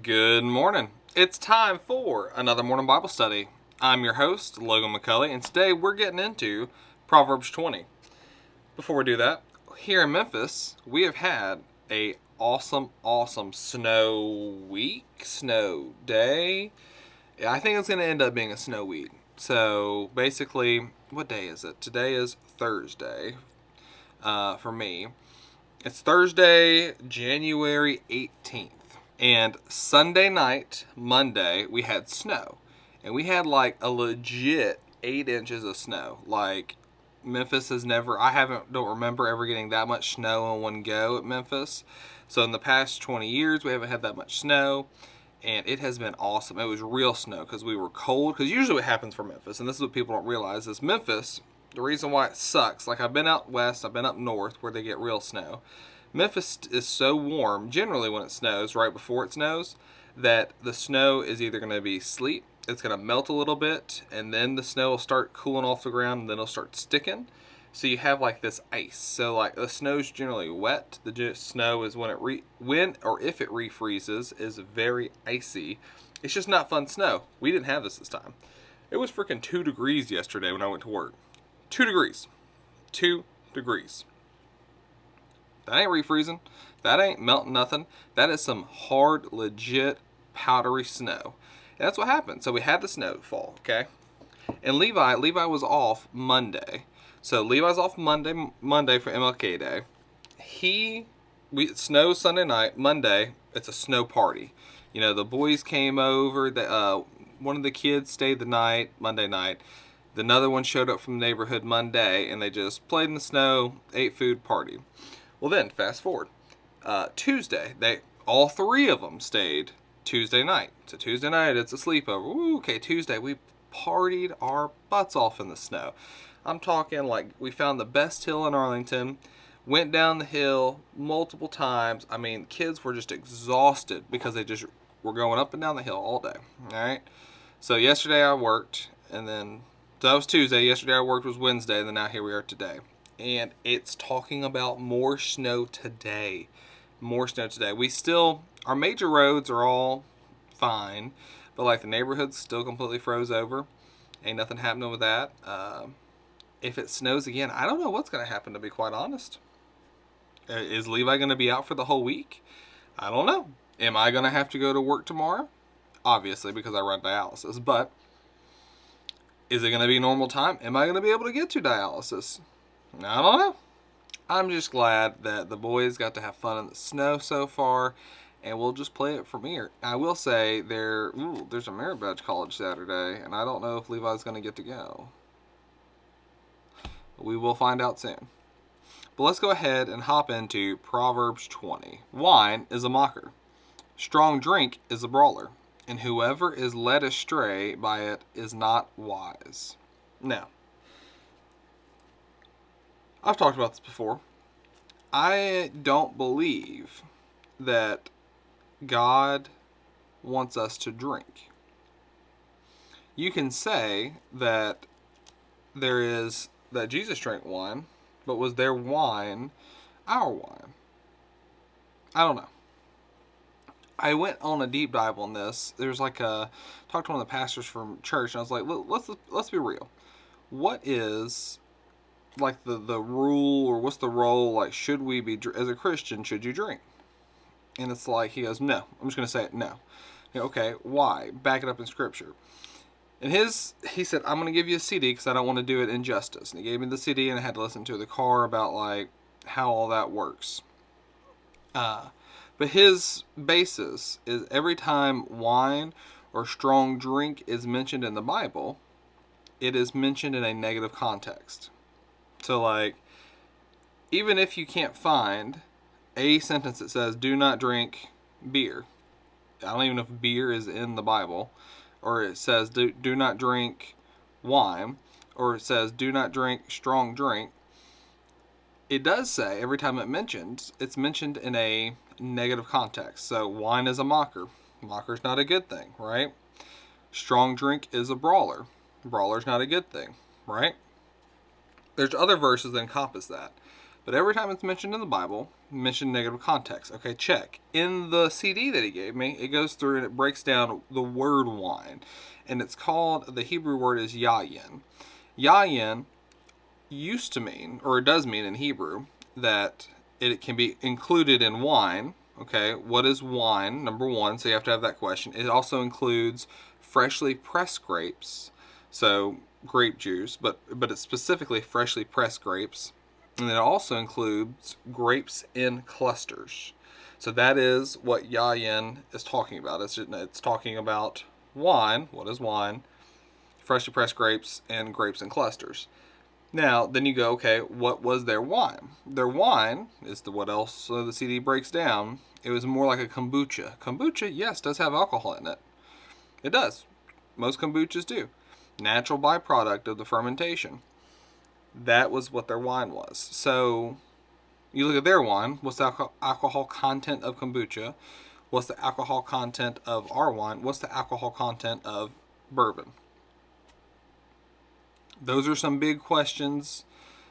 Good morning. It's time for another morning Bible study. I'm your host, Logan McCulley, and today we're getting into Proverbs 20. Before we do that, here in Memphis, we have had a awesome snow week, snow day. I think it's going to end up being a snow week. So basically, what day is it? Today is Thursday for me. It's Thursday, January 18th. And Sunday night, Monday, we had snow. And we had like a legit 8 inches of snow. Like, Memphis has never, don't remember ever getting that much snow in one go at Memphis. So in the past 20 years, we haven't had that much snow. And it has been awesome. It was real snow because we were cold. Because usually what happens for Memphis, and this is what people don't realize, is Memphis, the reason why it sucks, like I've been out west, I've been up north where they get real snow. Memphis is so warm, generally when it snows, right before it snows, that the snow is either going to be sleet, it's going to melt a little bit, and then the snow will start cooling off the ground, and then it'll start sticking. So you have like this ice. So like the snow's generally wet. The snow is when when or if it refreezes is very icy. It's just not fun snow. We didn't have this time. It was freaking 2 degrees yesterday when I went to work. 2 degrees. 2 degrees. That ain't refreezing. That ain't melting nothing. That is some hard, legit, powdery snow. And that's what happened. So we had the snowfall, okay? And Levi was off Monday. So Levi's off Monday for MLK Day. It snows Sunday night. Monday, it's a snow party. You know, the boys came over. One of the kids stayed the night, Monday night. Another one showed up from the neighborhood Monday, and they just played in the snow, ate food, party. Well then, fast forward. Tuesday, all 3 of them stayed Tuesday night. So Tuesday night, it's a sleepover. Ooh, okay, Tuesday, we partied our butts off in the snow. I'm talking like we found the best hill in Arlington, went down the hill multiple times. I mean, kids were just exhausted because they just were going up and down the hill all day. All right. So yesterday I worked, so that was Tuesday. Yesterday I worked was Wednesday, and then now here we are today. And it's talking about more snow today. More snow today. Our major roads are all fine, but like the neighborhood's still completely froze over. Ain't nothing happening with that. If it snows again, I don't know what's going to happen, to be quite honest. Is Levi going to be out for the whole week? I don't know. Am I going to have to go to work tomorrow? Obviously, because I run dialysis. But is it going to be normal time? Am I going to be able to get to dialysis? I don't know. I'm just glad that the boys got to have fun in the snow so far, and we'll just play it from here. I will say there's a merit badge college Saturday, and I don't know if Levi's going to get to go. We will find out soon. But let's go ahead and hop into Proverbs 20. Wine is a mocker. Strong drink is a brawler, and whoever is led astray by it is not wise. Now, I've talked about this before. I don't believe that God wants us to drink. You can say that that Jesus drank wine, but was their wine our wine? I don't know. I went on a deep dive on this. There's talked to one of the pastors from church, and I was like, let's be real. What is like the rule, or what's the role? Like, should we be, as a Christian, should you drink? And it's like, he goes, no. I'm just going to say it, no. Okay, why? Back it up in scripture. And he said, I'm going to give you a CD because I don't want to do it injustice. And he gave me the CD, and I had to listen to the car about like how all that works. But his basis is every time wine or strong drink is mentioned in the Bible, it is mentioned in a negative context. So like, even if you can't find a sentence that says, do not drink beer. I don't even know if beer is in the Bible. Or it says, do not drink wine. Or it says, do not drink strong drink. It does say, every time it's mentioned in a negative context. So wine is a mocker. Mocker's not a good thing, right? Strong drink is a brawler. Brawler's not a good thing, right? There's other verses that encompass that. But every time it's mentioned in the Bible, mention negative context. Okay, check. In the CD that he gave me, it goes through and it breaks down the word wine. And it's called, the Hebrew word is yayin. Yayin used to mean, or it does mean in Hebrew, that it can be included in wine. Okay, what is wine? Number one, so you have to have that question. It also includes freshly pressed grapes, so grape juice, but it's specifically freshly pressed grapes. And it also includes grapes in clusters. So that is what yayin is talking about. It's talking about wine. What is wine? Freshly pressed grapes and grapes in clusters. Now, then you go, okay, what was their wine? Their wine is what else the CD breaks down. It was more like a kombucha. Kombucha, yes, does have alcohol in it. It does. Most kombuchas do. Natural byproduct of the fermentation. That was what their wine was. So, you look at their wine. What's the alcohol content of kombucha? What's the alcohol content of our wine? What's the alcohol content of bourbon? Those are some big questions,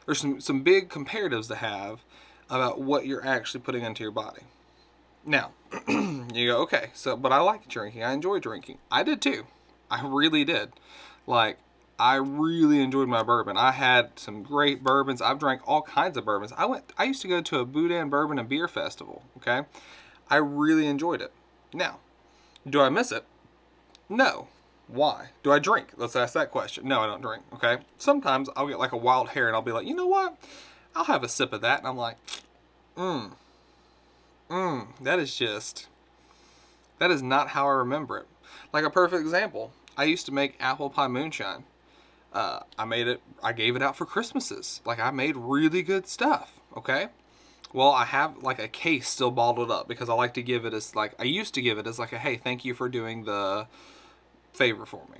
or some big comparatives to have about what you're actually putting into your body. Now, you go, okay, so, but I like drinking. I enjoy drinking. I did too. I really did. Like, I really enjoyed my bourbon. I had some great bourbons. I've drank all kinds of bourbons. I used to go to a Boudin Bourbon and Beer Festival, okay? I really enjoyed it. Now, do I miss it? No. Why? Do I drink? Let's ask that question. No, I don't drink, okay? Sometimes I'll get like a wild hair and I'll be like, you know what? I'll have a sip of that. And I'm like, that is not how I remember it. Like a perfect example, I used to make apple pie moonshine. I gave it out for Christmases. Like, I made really good stuff, okay? Well, I have like a case still bottled up because I like to give it as like, I used to give it as like a, hey, thank you for doing the favor for me.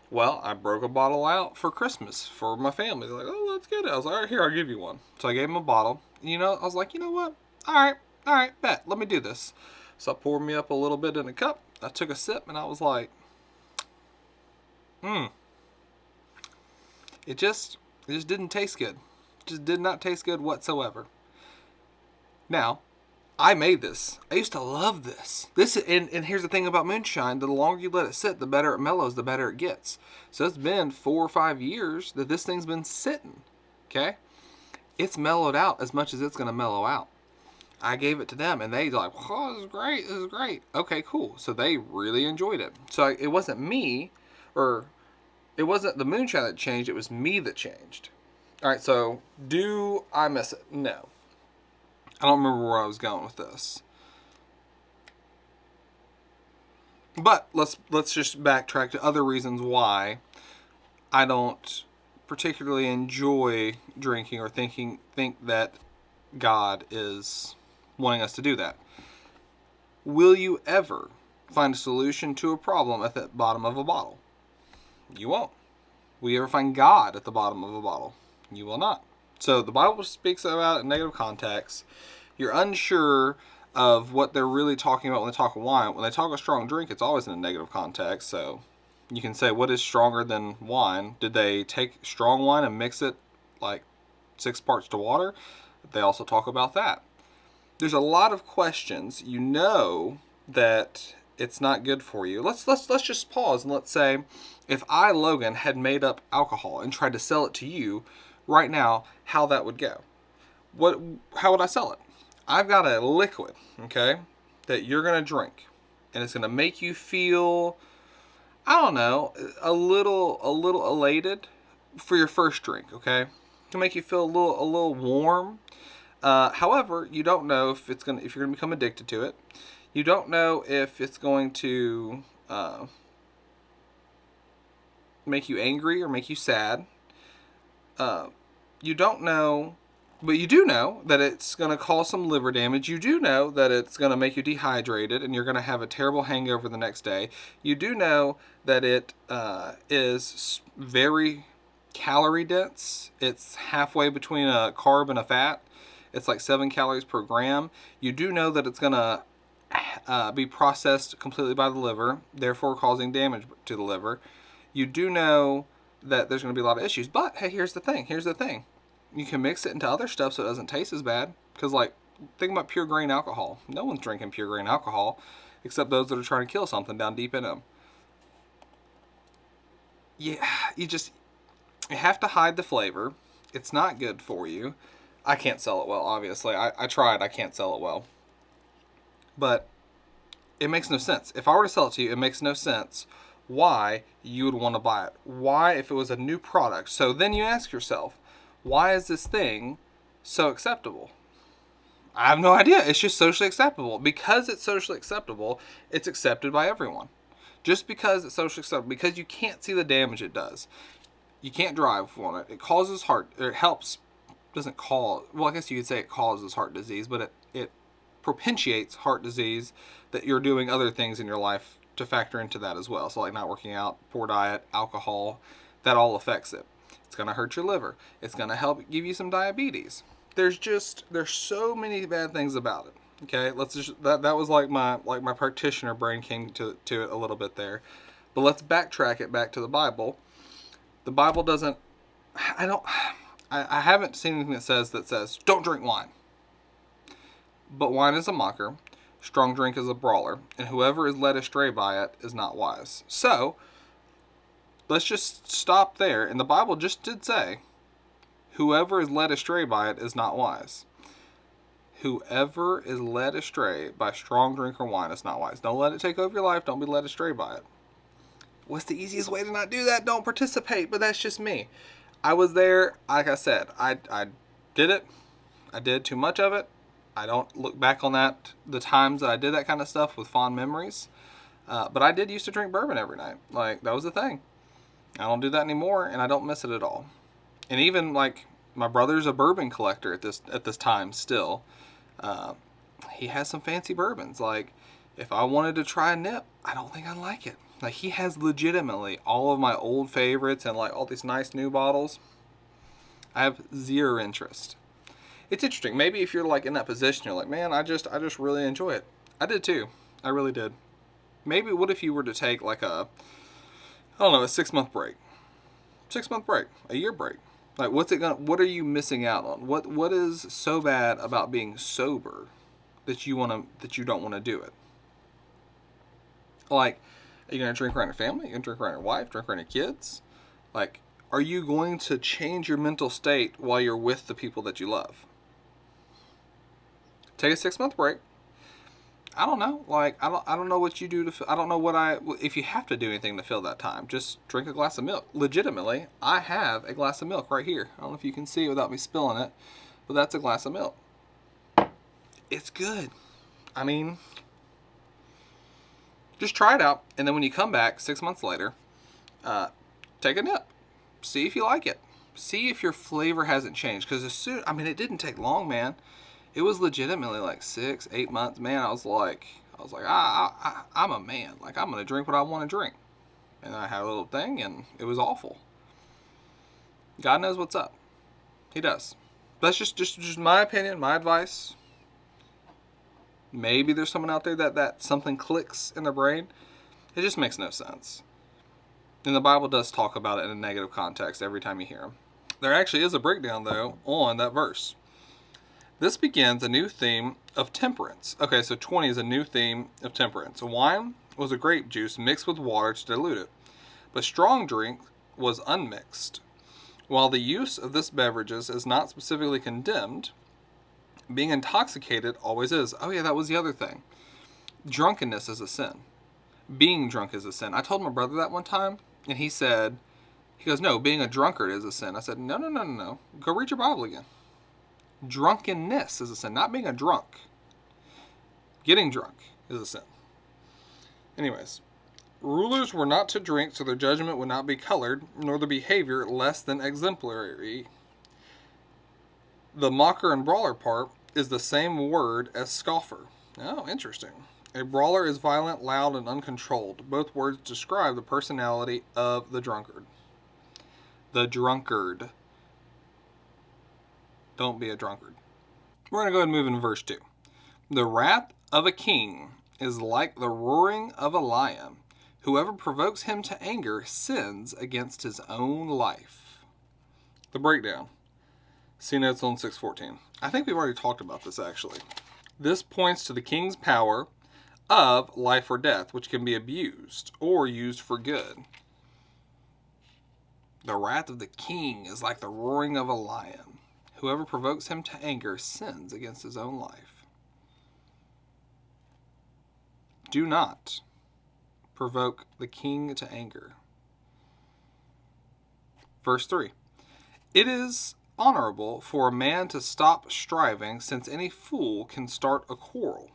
Well, I broke a bottle out for Christmas for my family. They're like, oh, let's get it. I was like, all right, here, I'll give you one. So I gave them a bottle. You know, I was like, you know what? All right, bet. Let me do this. So I poured me up a little bit in a cup. I took a sip and I was like, it just didn't taste good. It just did not taste good whatsoever. Now, I made this. I used to love this. And here's the thing about moonshine. The longer you let it sit, the better it mellows, the better it gets. So it's been 4 or 5 years that this thing's been sitting. Okay? It's mellowed out as much as it's going to mellow out. I gave it to them, and they like, oh, this is great. This is great. Okay, cool. So they really enjoyed it. So it wasn't me, or it wasn't the moonshine that changed. It was me that changed. All right, so do I miss it? No. I don't remember where I was going with this. But let's just backtrack to other reasons why I don't particularly enjoy drinking or think that God is wanting us to do that. Will you ever find a solution to a problem at the bottom of a bottle? You won't. Will you ever find God at the bottom of a bottle? You will not. So the Bible speaks about it in negative context. You're unsure of what they're really talking about when they talk wine. When they talk a strong drink, it's always in a negative context. So you can say, what is stronger than wine? Did they take strong wine and mix it like 6 parts to water? They also talk about that. There's a lot of questions. You know that it's not good for you. Let's just pause and let's say, if I, Logan, had made up alcohol and tried to sell it to you right now, how that would go. How would I sell it? I've got a liquid, okay, that you're going to drink, and it's going to make you feel, I don't know, a little elated for your first drink, okay? It can make you feel a little warm. However, you don't know if you're going to become addicted to it. You don't know if it's going to make you angry or make you sad. You don't know, but you do know that it's going to cause some liver damage. You do know that it's going to make you dehydrated and you're going to have a terrible hangover the next day. You do know that it is very calorie dense. It's halfway between a carb and a fat. It's like 7 calories per gram. You do know that it's going to be processed completely by the liver, therefore causing damage to the liver. You do know that there's going to be a lot of issues. But hey, here's the thing. You can mix it into other stuff so it doesn't taste as bad. Because, like, think about pure grain alcohol. No one's drinking pure grain alcohol except those that are trying to kill something down deep in them. Yeah, you have to hide the flavor. It's not good for you. I can't sell it well, obviously. I tried. I can't sell it well. But it makes no sense. If I were to sell it to you, it makes no sense why you would want to buy it. Why, if it was a new product? So then you ask yourself, why is this thing so acceptable? I have no idea. It's just socially acceptable. Because it's socially acceptable, it's accepted by everyone. Just because it's socially acceptable, because you can't see the damage it does. You can't drive on it. It causes heart, or it helps, doesn't cause, well, I guess you could say it causes heart disease, but it propitiates heart disease, that you're doing other things in your life to factor into that as well. So like not working out, poor diet, alcohol, that all affects it. It's going to hurt your liver. It's going to help give you some diabetes. There's so many bad things about it. Okay, let's just that was like my practitioner brain came to it a little bit there. But let's backtrack it back to the Bible. The Bible doesn't, I haven't seen anything that says don't drink wine. But wine is a mocker, strong drink is a brawler, and whoever is led astray by it is not wise. So, let's just stop there. And the Bible just did say, whoever is led astray by it is not wise. Whoever is led astray by strong drink or wine is not wise. Don't let it take over your life. Don't be led astray by it. What's the easiest way to not do that? Don't participate, but that's just me. I was there, like I said, I did it. I did too much of it. I don't look back on the times that I did that kind of stuff with fond memories. But I did used to drink bourbon every night. Like, that was the thing. I don't do that anymore, and I don't miss it at all. And even, like, my brother's a bourbon collector at this time still. He has some fancy bourbons. Like, if I wanted to try a nip, I don't think I'd like it. Like, he has legitimately all of my old favorites and, like, all these nice new bottles. I have zero interest. It's interesting. Maybe if you're like in that position, you're like, man, I just really enjoy it. I did too. I really did. Maybe what if you were to take like a 6-month break? 6-month break, a year break. Like, what are you missing out on? What is so bad about being sober that you don't want to do it? Like, are you going to drink around your family? Are you going to drink around your wife? Drink around your kids? Like, are you going to change your mental state while you're with the people that you love? Take a 6-month break. I don't know. Like, I don't know what you do I don't know if you have to do anything to fill that time. Just drink a glass of milk. Legitimately, I have a glass of milk right here. I don't know if you can see it without me spilling it, but that's a glass of milk. It's good. I mean, just try it out, and then when you come back 6 months later, take a nip. See if you like it. See if your flavor hasn't changed. Because it didn't take long, man. It was legitimately like 6-8 months. Man, I was like, I'm a man. Like, I'm going to drink what I want to drink. And I had a little thing, and it was awful. God knows what's up. He does. That's just my opinion, my advice. Maybe there's someone out there that something clicks in their brain. It just makes no sense. And the Bible does talk about it in a negative context every time you hear him. There actually is a breakdown, though, on that verse. This begins a new theme of temperance. Okay, so 20 is a new theme of temperance. Wine was a grape juice mixed with water to dilute it, but strong drink was unmixed. While the use of this beverages is not specifically condemned, being intoxicated always is. Oh yeah, that was the other thing. Drunkenness is a sin. Being drunk is a sin. I told my brother that one time, and he goes, no, being a drunkard is a sin. I said, no. Go read your Bible again. Drunkenness is a sin, not being a drunk. Getting drunk is a sin. Anyways, rulers were not to drink, so their judgment would not be colored, nor their behavior less than exemplary. The mocker and brawler part is the same word as scoffer. Oh, interesting. A brawler is violent, loud, and uncontrolled. Both words describe the personality of the drunkard. The drunkard. Don't be a drunkard. We're going to go ahead and move into verse 2. The wrath of a king is like the roaring of a lion. Whoever provokes him to anger sins against his own life. The breakdown. See notes on 614. I think we've already talked about this actually. This points to the king's power of life or death, which can be abused or used for good. The wrath of the king is like the roaring of a lion. Whoever provokes him to anger sins against his own life. Do not provoke the king to anger. Verse 3. It is honorable for a man to stop striving, since any fool can start a quarrel.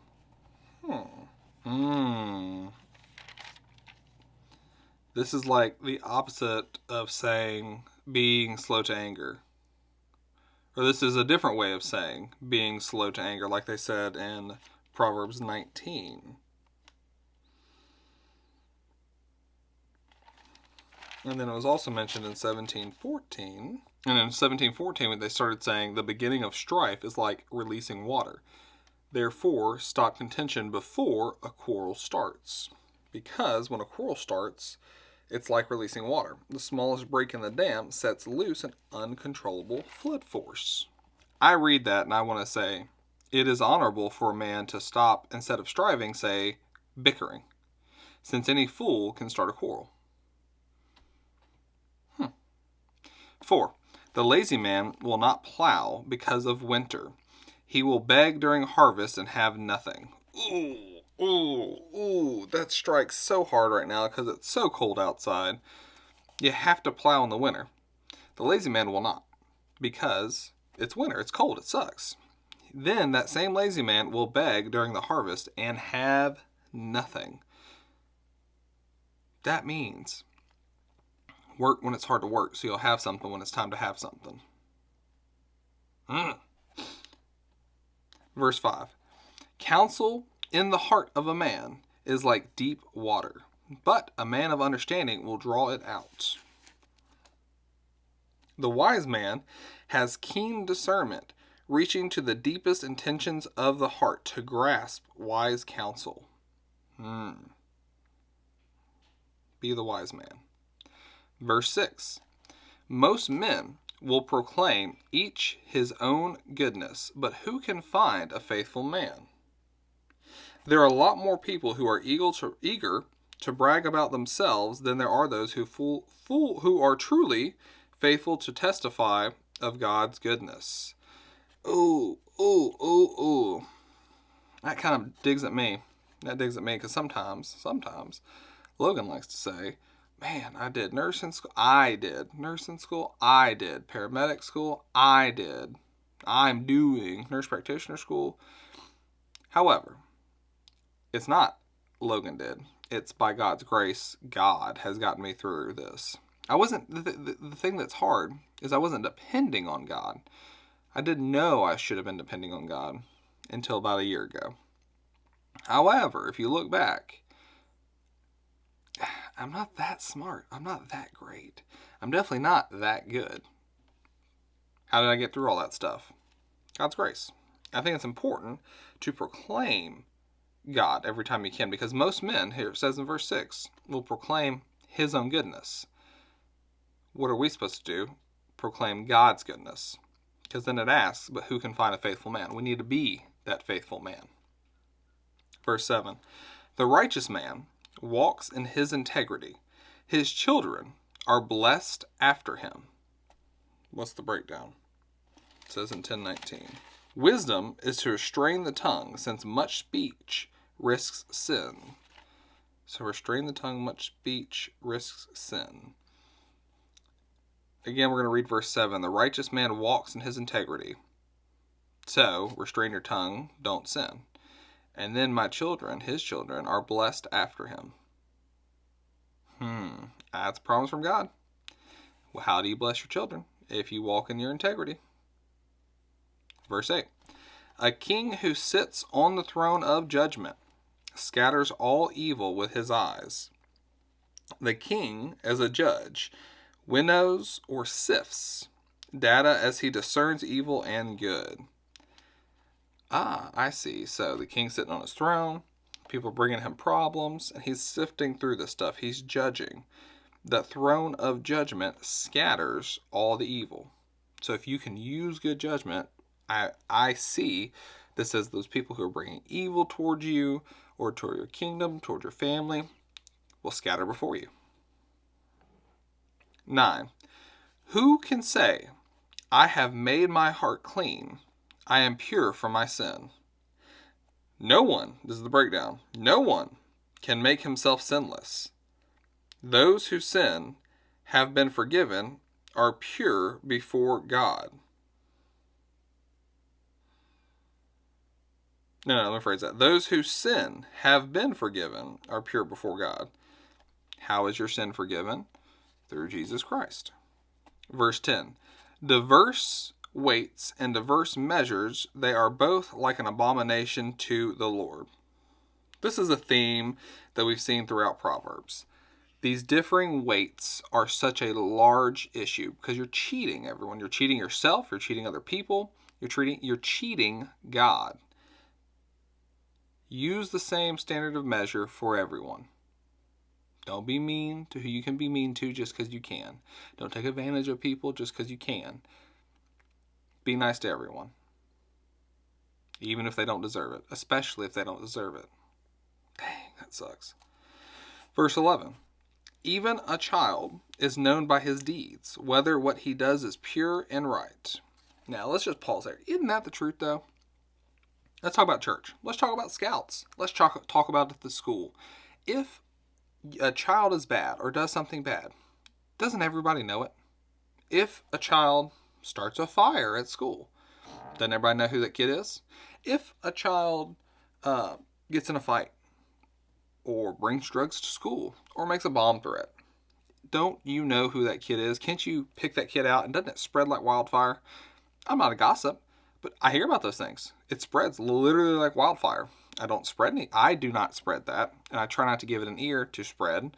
This is like the opposite of saying being slow to anger. Or this is a different way of saying being slow to anger, like they said in Proverbs 19. And then it was also mentioned in 17:14. And in 17:14, when they started saying the beginning of strife is like releasing water. Therefore, stop contention before a quarrel starts. Because when a quarrel starts, it's like releasing water. The smallest break in the dam sets loose an uncontrollable flood force. I read that and I want to say, it is honorable for a man to stop, instead of striving, say, bickering, since any fool can start a quarrel. 4. The lazy man will not plow because of winter. He will beg during harvest and have nothing. Ooh, that strikes so hard right now because it's so cold outside. You have to plow in the winter. The lazy man will not, because it's winter, it's cold, it sucks. Then that same lazy man will beg during the harvest and have nothing. That means work when it's hard to work, so you'll have something when it's time to have something. Verse 5. Counsel in the heart of a man is like deep water, but a man of understanding will draw it out. The wise man has keen discernment, reaching to the deepest intentions of the heart to grasp wise counsel. Be the wise man. Verse 6. Most men will proclaim each his own goodness, but who can find a faithful man? There are a lot more people who are eager to brag about themselves than there are those who are truly faithful to testify of God's goodness. Ooh. That kind of digs at me. That digs at me because sometimes Logan likes to say, man, I did nursing school. I did nursing school. I did paramedic school. I did. I'm doing nurse practitioner school. However, it's not Logan did. It's by God's grace. God has gotten me through this. I wasn't, the thing that's hard is I wasn't depending on God. I didn't know I should have been depending on God until about a year ago. However, if you look back, I'm not that smart. I'm not that great. I'm definitely not that good. How did I get through all that stuff? God's grace. I think it's important to proclaim God every time you can, because most men, here it says in verse 6, will proclaim his own goodness. What are we supposed to do? Proclaim God's goodness. Because then it asks, but who can find a faithful man? We need to be that faithful man. Verse 7. The righteous man walks in his integrity. His children are blessed after him. What's the breakdown? It says in 10:19. Wisdom is to restrain the tongue, since much speech risks sin. So restrain the tongue, much speech risks sin. Again, we're going to read verse 7. The righteous man walks in his integrity. So, restrain your tongue, don't sin. And then my children, his children, are blessed after him. That's a promise from God. Well, how do you bless your children? If you walk in your integrity. Verse 8. A king who sits on the throne of judgment scatters all evil with his eyes. The king, as a judge, winnows or sifts data as he discerns evil and good. I see. So the king's sitting on his throne, people bringing him problems, and he's sifting through this stuff. He's judging. The throne of judgment scatters all the evil. So if you can use good judgment, I see this as those people who are bringing evil towards you or toward your kingdom, toward your family, will scatter before you. 9. Who can say, I have made my heart clean, I am pure from my sin? No one, this is the breakdown, no one can make himself sinless. Those who sin have been forgiven are pure before God. No, let me phrase that. Those who sin have been forgiven are pure before God. How is your sin forgiven? Through Jesus Christ. Verse 10. Diverse weights and diverse measures, they are both like an abomination to the Lord. This is a theme that we've seen throughout Proverbs. These differing weights are such a large issue because you're cheating everyone. You're cheating yourself. You're cheating other people. You're cheating God. Use the same standard of measure for everyone. Don't be mean to who you can be mean to just because you can. Don't take advantage of people just because you can. Be nice to everyone. Even if they don't deserve it. Especially if they don't deserve it. Dang, that sucks. Verse 11. Even a child is known by his deeds, whether what he does is pure and right. Now, let's just pause there. Isn't that the truth, though? Let's talk about church. Let's talk about scouts. Let's talk about it at the school. If a child is bad or does something bad, doesn't everybody know it? If a child starts a fire at school, doesn't everybody know who that kid is? If a child gets in a fight or brings drugs to school or makes a bomb threat, don't you know who that kid is? Can't you pick that kid out? And doesn't it spread like wildfire? I'm not a gossip, but I hear about those things. It spreads literally like wildfire. I do not spread that, and I try not to give it an ear to spread,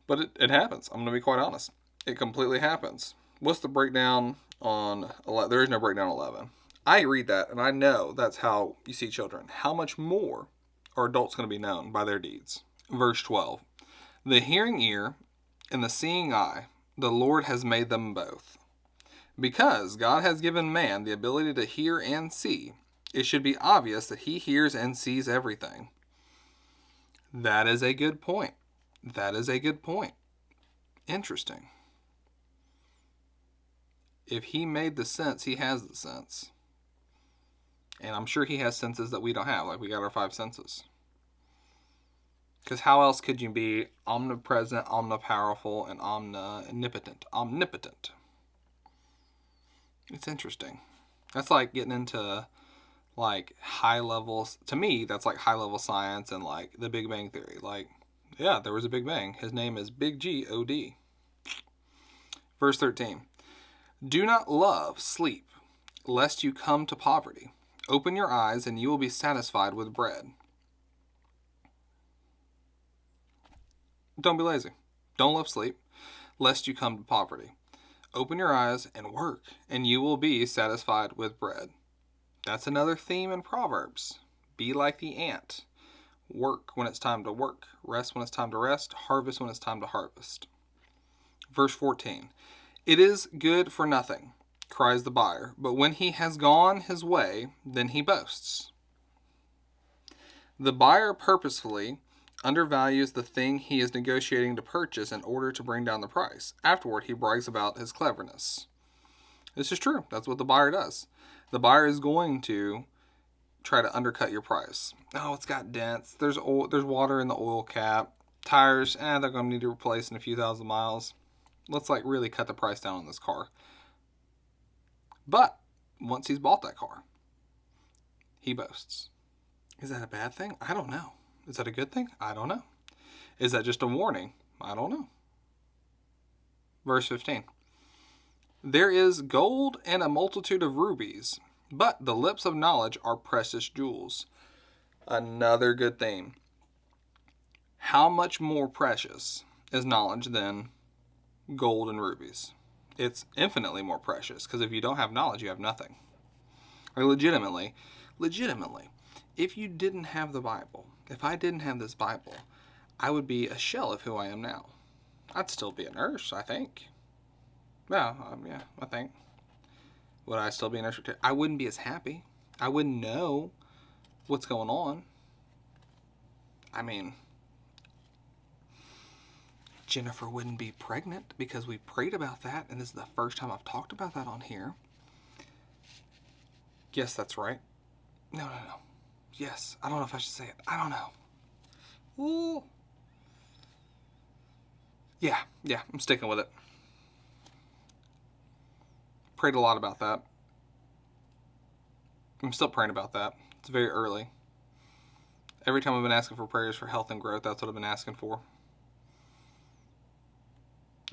but it happens. I'm going to be quite honest. It completely happens. What's the breakdown on 11? There is no breakdown on 11. I read that, and I know that's how you see children. How much more are adults going to be known by their deeds? Verse 12. The hearing ear and the seeing eye, the Lord has made them both. Because God has given man the ability to hear and see, it should be obvious that he hears and sees everything. That is a good point. That is a good point. Interesting. If he made the sense, he has the sense. And I'm sure he has senses that we don't have, like we got our 5 senses. Because how else could you be omnipresent, omnipowerful, and omnipotent? Omnipotent. It's interesting. That's like getting into like high levels. To me, that's like high level science and like the Big Bang Theory. Like, yeah, there was a Big Bang. His name is Big G-O-D. Verse 13. Do not love sleep, lest you come to poverty. Open your eyes, and you will be satisfied with bread. Don't be lazy. Don't love sleep, lest you come to poverty. Open your eyes and work, and you will be satisfied with bread. That's another theme in Proverbs. Be like the ant. Work when it's time to work. Rest when it's time to rest. Harvest when it's time to harvest. Verse 14. It is good for nothing, cries the buyer, but when he has gone his way, then he boasts. The buyer purposefully undervalues the thing he is negotiating to purchase in order to bring down the price. Afterward, he brags about his cleverness. This is true. That's what the buyer does. The buyer is going to try to undercut your price. Oh, it's got dents. There's water in the oil cap. Tires, they're going to need to replace in a few thousand miles. Let's like really cut the price down on this car. But once he's bought that car, he boasts. Is that a bad thing? I don't know. Is that a good thing? I don't know. Is that just a warning? I don't know. Verse 15. There is gold and a multitude of rubies, but the lips of knowledge are precious jewels. Another good thing. How much more precious is knowledge than gold and rubies? It's infinitely more precious, because if you don't have knowledge, you have nothing. Or legitimately, if you didn't have the Bible, if I didn't have this Bible, I would be a shell of who I am now. I'd still be a nurse, I think. Yeah, I think. Would I still be an extra? I wouldn't be as happy. I wouldn't know what's going on. I mean, Jennifer wouldn't be pregnant because we prayed about that, and this is the first time I've talked about that on here. Yes, that's right. No. Yes, I don't know if I should say it. I don't know. Ooh. Yeah, I'm sticking with it. Prayed a lot about that. I'm still praying about that. It's very early. Every time I've been asking for prayers for health and growth, that's what I've been asking for.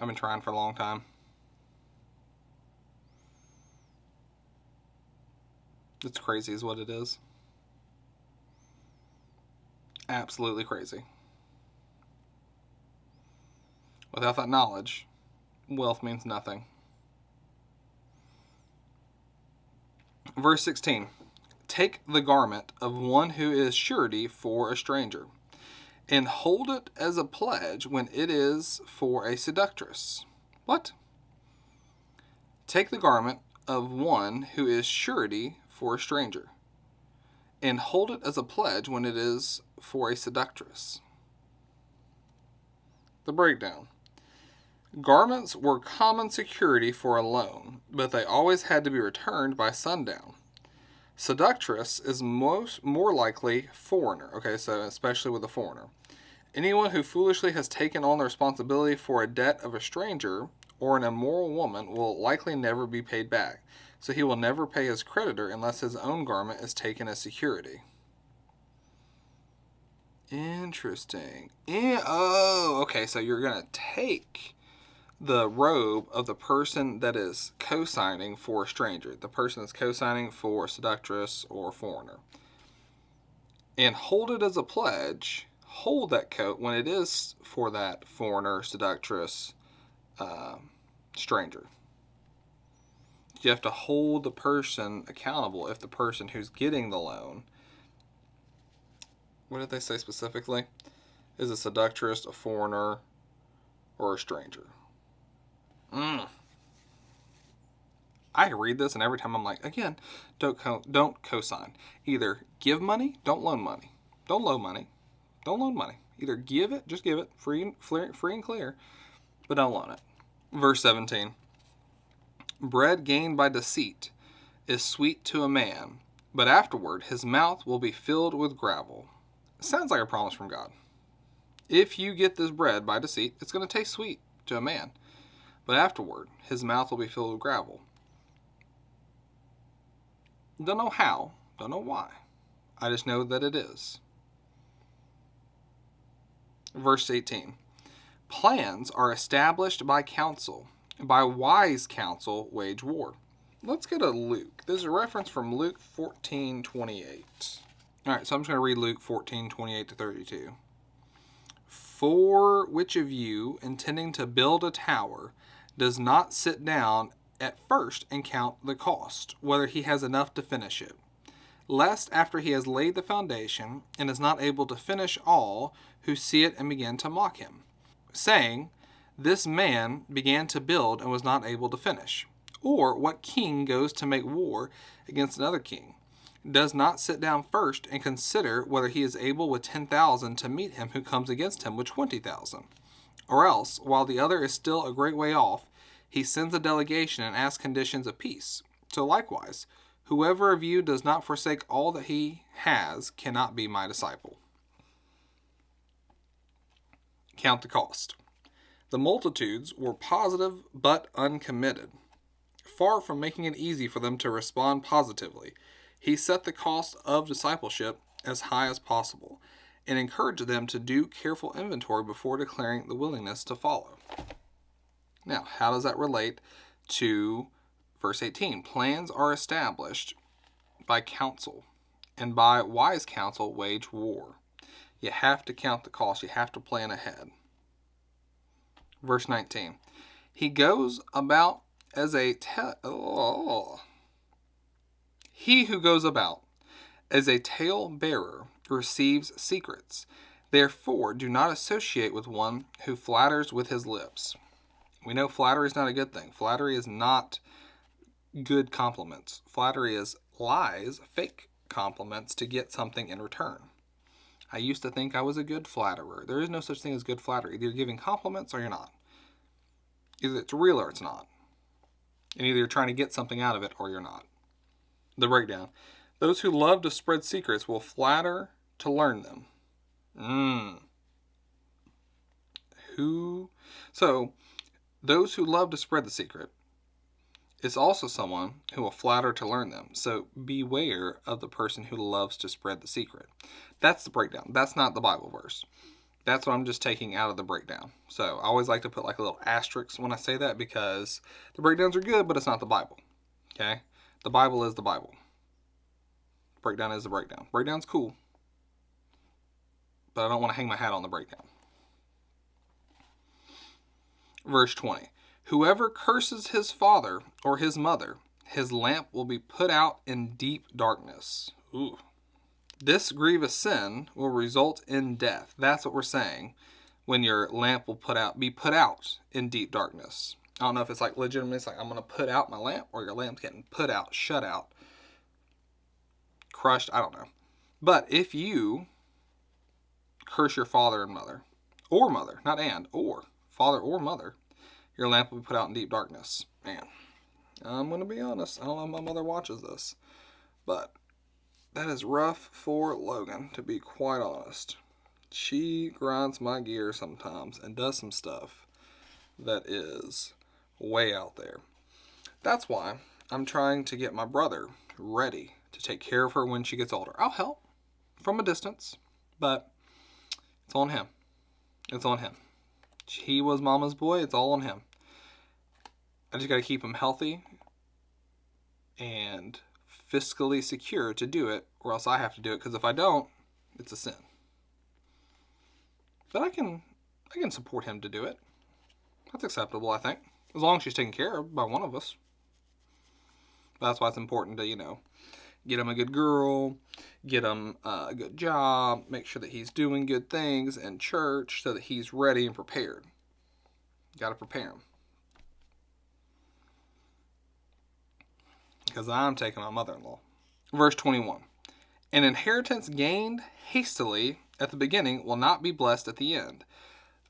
I've been trying for a long time. It's crazy is what it is. Absolutely crazy. Without that knowledge, wealth means nothing. Verse 16. Take the garment of one who is surety for a stranger, and hold it as a pledge when it is for a seductress. What? Take the garment of one who is surety for a stranger, and hold it as a pledge when it is for a seductress. The breakdown. Garments were common security for a loan, but they always had to be returned by sundown. Seductress is more likely foreigner. Okay, so especially with a foreigner. Anyone who foolishly has taken on the responsibility for a debt of a stranger or an immoral woman will likely never be paid back, so he will never pay his creditor unless his own garment is taken as security. Interesting. Okay, so you're going to take the robe of the person that is co-signing for a stranger, the person that's co-signing for a seductress or a foreigner, and hold it as a pledge. Hold that coat when it is for that foreigner, seductress, stranger. You have to hold the person accountable if the person who's getting the loan, what did they say specifically, is a seductress, a foreigner, or a stranger. I read this and every time I'm like, again, don't co-sign. Either give money, don't loan money. Don't loan money. Don't loan money. Either give it, just give it, free and clear, but don't loan it. Verse 17. Bread gained by deceit is sweet to a man, but afterward his mouth will be filled with gravel. Sounds like a promise from God. If you get this bread by deceit, it's going to taste sweet to a man, but afterward his mouth will be filled with gravel. Don't know how, don't know why. I just know that it is. Verse 18. Plans are established by counsel. By wise counsel wage war. Let's go to Luke. This is a reference from Luke 14:28. Alright, so I'm just going to read Luke 14:28 to 32. For which of you, intending to build a tower, does not sit down at first and count the cost, whether he has enough to finish it? Lest after he has laid the foundation, and is not able to finish all, who see it and begin to mock him, saying, this man began to build and was not able to finish. Or what king goes to make war against another king, does not sit down first and consider whether he is able with 10,000 to meet him who comes against him with 20,000? Or else, while the other is still a great way off, he sends a delegation and asks conditions of peace. So likewise, whoever of you does not forsake all that he has cannot be my disciple. Count the cost. The multitudes were positive but uncommitted. Far from making it easy for them to respond positively, he set the cost of discipleship as high as possible and encouraged them to do careful inventory before declaring the willingness to follow. Now, how does that relate to verse 18? Plans are established by counsel, and by wise counsel wage war. You have to count the cost. You have to plan ahead. Verse 19. He goes about as a He who goes about as a tale bearer receives secrets. Therefore, do not associate with one who flatters with his lips. We know flattery is not a good thing. Flattery is not good compliments. Flattery is lies, fake compliments to get something in return. I used to think I was a good flatterer. There is no such thing as good flattery. Either you're giving compliments or you're not. Either it's real or it's not. And either you're trying to get something out of it or you're not. The breakdown. Those who love to spread secrets will flatter to learn them. So, those who love to spread the secret is also someone who will flatter to learn them. So beware of the person who loves to spread the secret. That's the breakdown. That's not the Bible verse. That's what I'm just taking out of the breakdown. So I always like to put like a little asterisk when I say that, because the breakdowns are good, but it's not the Bible. Okay? The Bible is the Bible. Breakdown is the breakdown. Breakdown's cool, but I don't want to hang my hat on the breakdown. Verse 20. Whoever curses his father or his mother, his lamp will be put out in deep darkness. Ooh. This grievous sin will result in death. That's what we're saying when your lamp will be put out in deep darkness. I don't know if it's like legitimate. It's like I'm going to put out my lamp, or your lamp's getting put out, shut out, crushed. I don't know. But if you curse your father and mother, or mother, not and, or father or mother, your lamp will be put out in deep darkness. Man, I'm going to be honest. I don't know if my mother watches this, but that is rough for Logan, to be quite honest. She grinds my gears sometimes and does some stuff that is way out there. That's why I'm trying to get my brother ready to take care of her when she gets older. I'll help from a distance, but it's on him. It's on him. He was mama's boy. It's all on him. I just got to keep him healthy and fiscally secure to do it, or else I have to do it, because if I don't, it's a sin. But I can support him to do it. That's acceptable, I think, as long as she's taken care of by one of us. But that's why it's important to, get him a good girl, get him a good job, make sure that he's doing good things in church so that he's ready and prepared. Got to prepare him. Because I'm taking my mother-in-law. Verse 21. An inheritance gained hastily at the beginning will not be blessed at the end.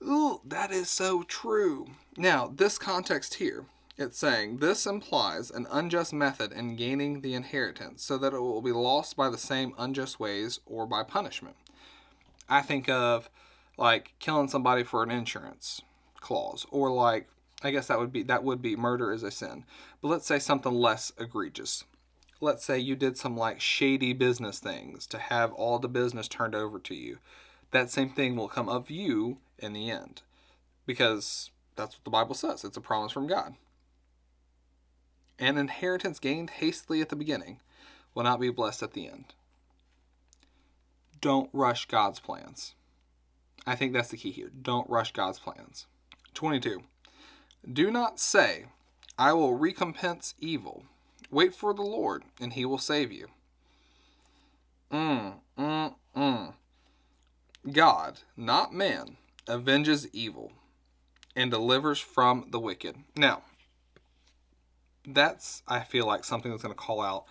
Ooh, that is so true. Now, this context here, it's saying this implies an unjust method in gaining the inheritance, so that it will be lost by the same unjust ways or by punishment. I think of like killing somebody for an insurance clause, or like, I guess that would be murder is a sin. But let's say something less egregious. Let's say you did some like shady business things to have all the business turned over to you. That same thing will come of you in the end, because that's what the Bible says. It's a promise from God. An inheritance gained hastily at the beginning will not be blessed at the end. Don't rush God's plans. I think that's the key here. Don't rush God's plans. 22. Do not say, I will recompense evil. Wait for the Lord, and he will save you. God, not man, avenges evil and delivers from the wicked. Now, that's, I feel like, something that's going to call out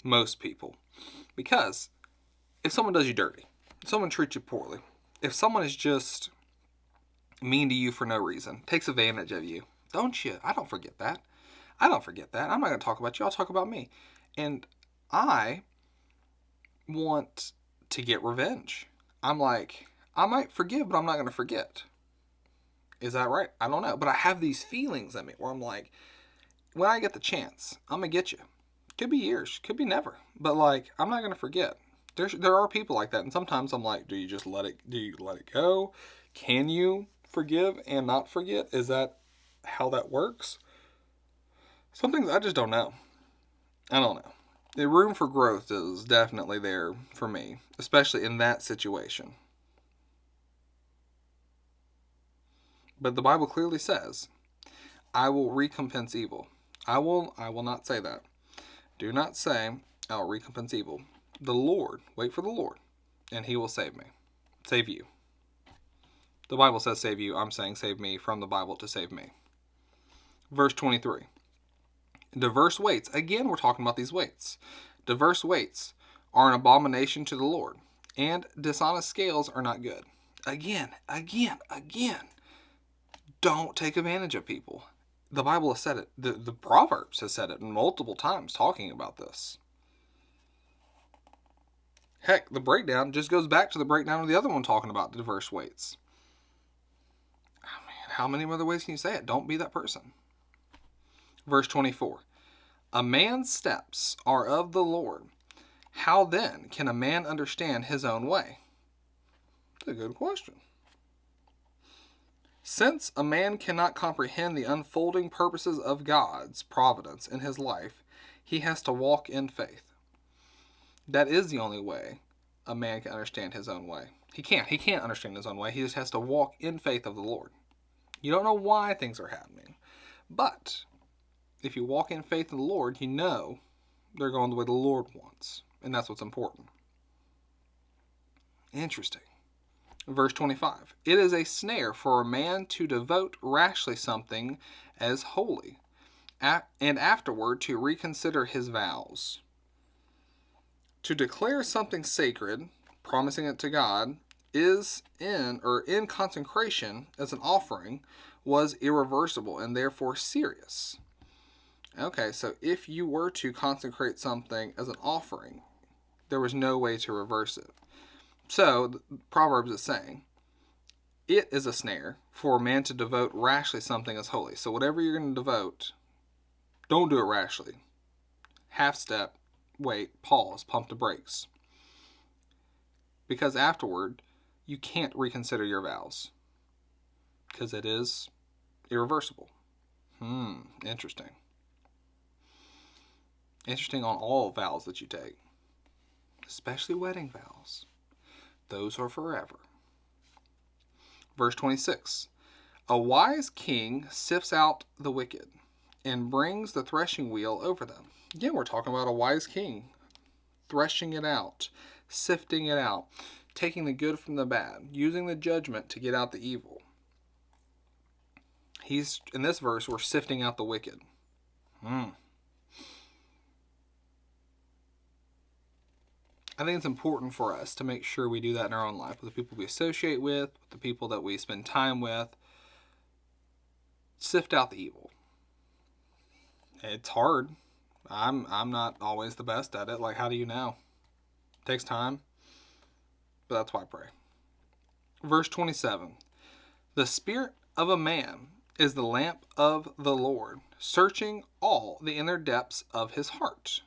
most people. Because if someone does you dirty, if someone treats you poorly, if someone is just mean to you for no reason, takes advantage of you, don't you? I don't forget that. I'm not going to talk about you. I'll talk about me. And I want to get revenge. I'm like, I might forgive, but I'm not going to forget. Is that right? I don't know. But I have these feelings in me where I'm like, when I get the chance, I'm going to get you. Could be years. Could be never. But like, I'm not going to forget. There are people like that. And sometimes I'm like, do you let it go? Can you forgive and not forget? Is that how that works? Some things I just don't know. I don't know. The room for growth is definitely there for me, especially in that situation. But the Bible clearly says, I will recompense evil. I will not say that. Do not say, I will recompense evil. The Lord, wait for the Lord, and he will save me. Save you. The Bible says save you. I'm saying save me from the Bible to save me. Verse 23. Diverse weights. Again, we're talking about these weights. Diverse weights are an abomination to the Lord, and dishonest scales are not good. Again. Don't take advantage of people. The Bible has said it. The Proverbs has said it multiple times talking about this. Heck, the breakdown just goes back to the breakdown of the other one talking about the diverse weights. Oh man, how many other ways can you say it? Don't be that person. Verse 24. A man's steps are of the Lord. How then can a man understand his own way? That's a good question. Since a man cannot comprehend the unfolding purposes of God's providence in his life, he has to walk in faith. That is the only way a man can understand his own way. He can't understand his own way. He just has to walk in faith of the Lord. You don't know why things are happening. But if you walk in faith in the Lord, you know they're going the way the Lord wants. And that's what's important. Interesting. Verse 25. It is a snare for a man to devote rashly something as holy, and afterward to reconsider his vows. To declare something sacred, promising it to God, is in consecration as an offering, was irreversible and therefore serious. Okay, so if you were to consecrate something as an offering, there was no way to reverse it. So, Proverbs is saying, it is a snare for a man to devote rashly something as holy. So whatever you're going to devote, don't do it rashly. Half step, wait, pause, pump the brakes. Because afterward, you can't reconsider your vows. Because it is irreversible. Interesting. Interesting on all vows that you take. Especially wedding vows. Those are forever. Verse 26. A wise king sifts out the wicked and brings the threshing wheel over them. Again, we're talking about a wise king. Threshing it out. Sifting it out. Taking the good from the bad. Using the judgment to get out the evil. In this verse, we're sifting out the wicked. I think it's important for us to make sure we do that in our own life with the people we associate with the people that we spend time with. Sift out the evil. It's hard. I'm not always the best at it. Like, how do you know? It takes time. But that's why I pray. Verse 27. The spirit of a man is the lamp of the Lord, searching all the inner depths of his heart.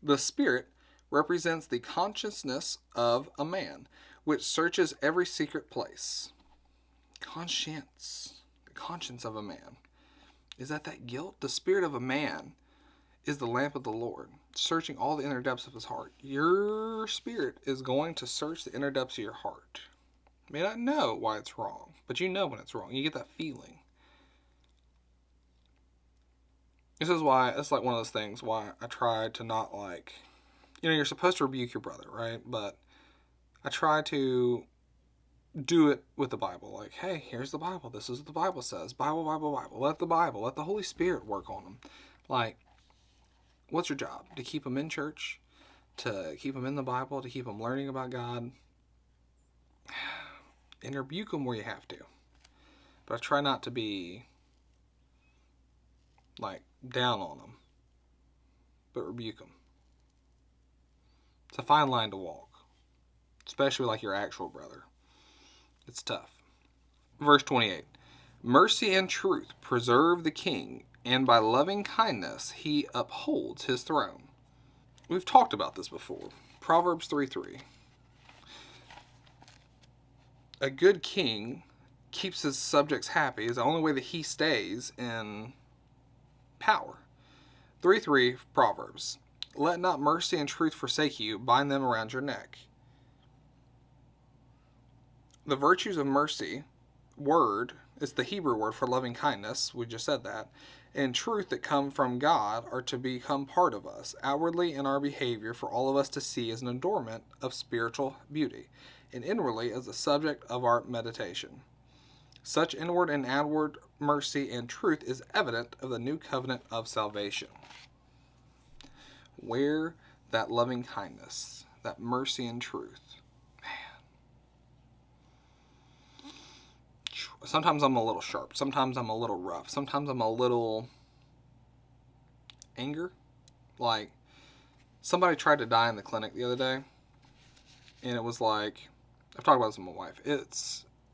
The spirit represents the consciousness of a man, which searches every secret place. Conscience. The conscience of a man. Is that guilt? The spirit of a man is the lamp of the Lord, searching all the inner depths of his heart. Your spirit is going to search the inner depths of your heart. You may not know why it's wrong, but you know when it's wrong. You get that feeling. This is why, it's like one of those things why I try to not you're supposed to rebuke your brother, right? But I try to do it with the Bible. Like, hey, here's the Bible. This is what the Bible says. Bible. Let the Holy Spirit work on them. Like, what's your job? To keep them in church? To keep them in the Bible? To keep them learning about God? And rebuke them where you have to. But I try not to be down on them, but rebuke them. It's a fine line to walk, especially your actual brother. It's tough. Verse 28. Mercy and truth preserve the king, and by loving kindness he upholds his throne. We've talked about this before. Proverbs 3:3. A good king keeps his subjects happy is the only way that he stays in power. 3:3 Proverbs. Let not mercy and truth forsake you. Bind them around your neck. The virtues of mercy word is the Hebrew word for loving kindness. We just said that. And truth that come from God are to become part of us, outwardly in our behavior, for all of us to see as an adornment of spiritual beauty, and inwardly as the subject of our meditation. Such inward and outward mercy and truth is evident of the new covenant of salvation. Where that loving kindness, that mercy and truth. Man. Sometimes I'm a little sharp. Sometimes I'm a little rough. Sometimes I'm a little anger. Like, somebody tried to die in the clinic the other day, and it was like, I've talked about this with my wife.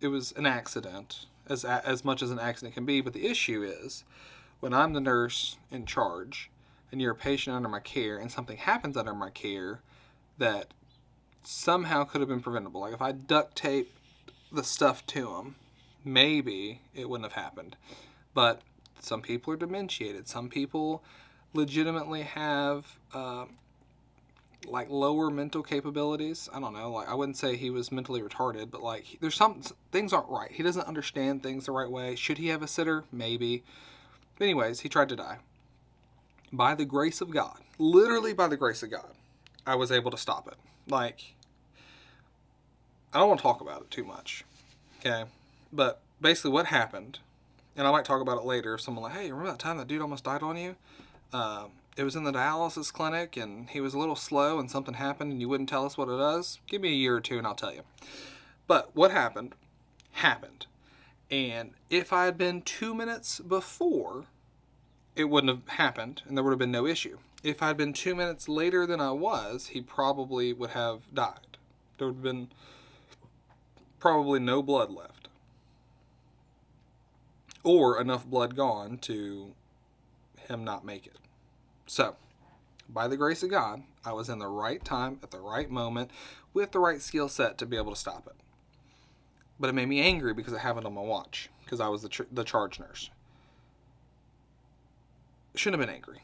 It was an accident, as much as an accident can be. But the issue is, when I'm the nurse in charge, and you're a patient under my care, and something happens under my care that somehow could have been preventable. Like if I duct taped the stuff to them, maybe it wouldn't have happened. But some people are dementiated. Some people legitimately have like lower mental capabilities. I don't know. Like I wouldn't say he was mentally retarded, but like there's some things aren't right. He doesn't understand things the right way. Should he have a sitter? Maybe. But anyways, he tried to die. By the grace of God, literally by the grace of God, I was able to stop it. Like, I don't want to talk about it too much, okay? But basically what happened, and I might talk about it later if someone like, hey, remember that time that dude almost died on you? It was in the dialysis clinic, and he was a little slow, and something happened, and you wouldn't tell us what it was? Give me a year or two, and I'll tell you. But what happened, happened. And if I had been 2 minutes before, it wouldn't have happened, and there would have been no issue. If I'd been 2 minutes later than I was, he probably would have died. There would have been probably no blood left. Or enough blood gone to him not make it. So, by the grace of God, I was in the right time, at the right moment, with the right skill set to be able to stop it. But it made me angry because it happened on my watch, because I was the charge nurse. Shouldn't have been angry.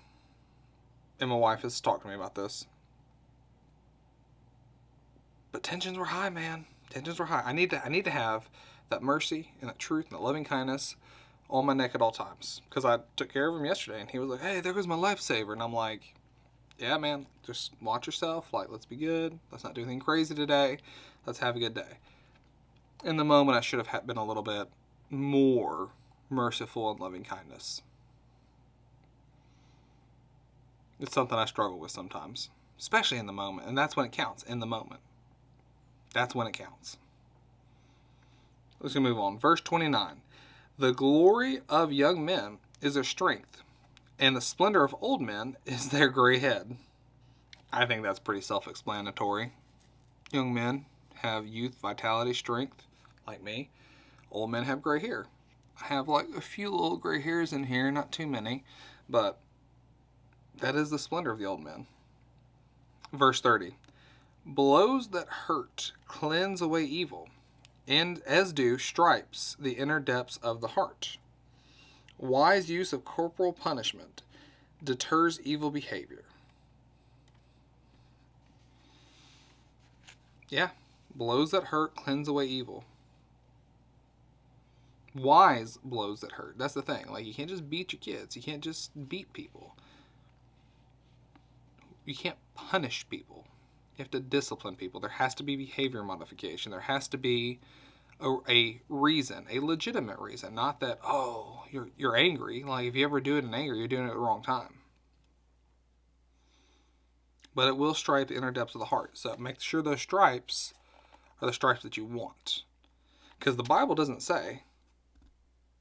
And my wife has talked to me about this. But tensions were high, man. Tensions were high. I need to have that mercy and that truth and that loving kindness on my neck at all times. Because I took care of him yesterday, and he was like, hey, there goes my lifesaver. And I'm like, yeah, man, just watch yourself. Like, let's be good. Let's not do anything crazy today. Let's have a good day. In the moment, I should have been a little bit more merciful and loving kindness. It's something I struggle with sometimes, especially in the moment. And that's when it counts, in the moment. That's when it counts. Let's move on. Verse 29. The glory of young men is their strength, and the splendor of old men is their gray head. I think that's pretty self-explanatory. Young men have youth, vitality, strength, like me. Old men have gray hair. I have like a few little gray hairs in here, not too many, but that is the splendor of the old men. Verse 30. Blows that hurt cleanse away evil, and as do stripes the inner depths of the heart. Wise use of corporal punishment deters evil behavior. Yeah, blows that hurt cleanse away evil. Wise blows that hurt. That's the thing. Like, you can't just beat your kids. You can't just beat people. You can't punish people. You have to discipline people. There has to be behavior modification. There has to be a reason, a legitimate reason. Not that, oh, you're angry. Like, if you ever do it in anger, you're doing it at the wrong time. But it will stripe the inner depths of the heart. So make sure those stripes are the stripes that you want. Because the Bible doesn't say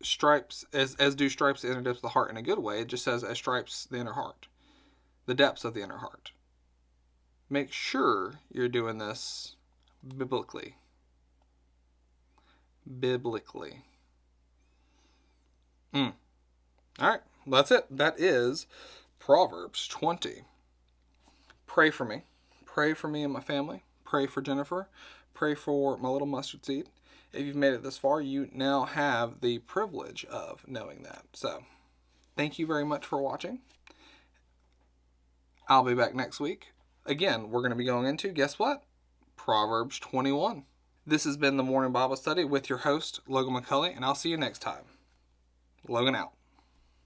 stripes, as do stripes the inner depths of the heart in a good way. It just says as stripes the inner heart. The depths of the inner heart. Make sure you're doing this biblically. Biblically. All right, that's it. That is Proverbs 20. Pray for me. Pray for me and my family. Pray for Jennifer. Pray for my little mustard seed. If you've made it this far, you now have the privilege of knowing that. So, thank you very much for watching. I'll be back next week. Again, we're going to be going into, guess what? Proverbs 21. This has been the Morning Bible Study with your host, Logan McCulley, and I'll see you next time. Logan out.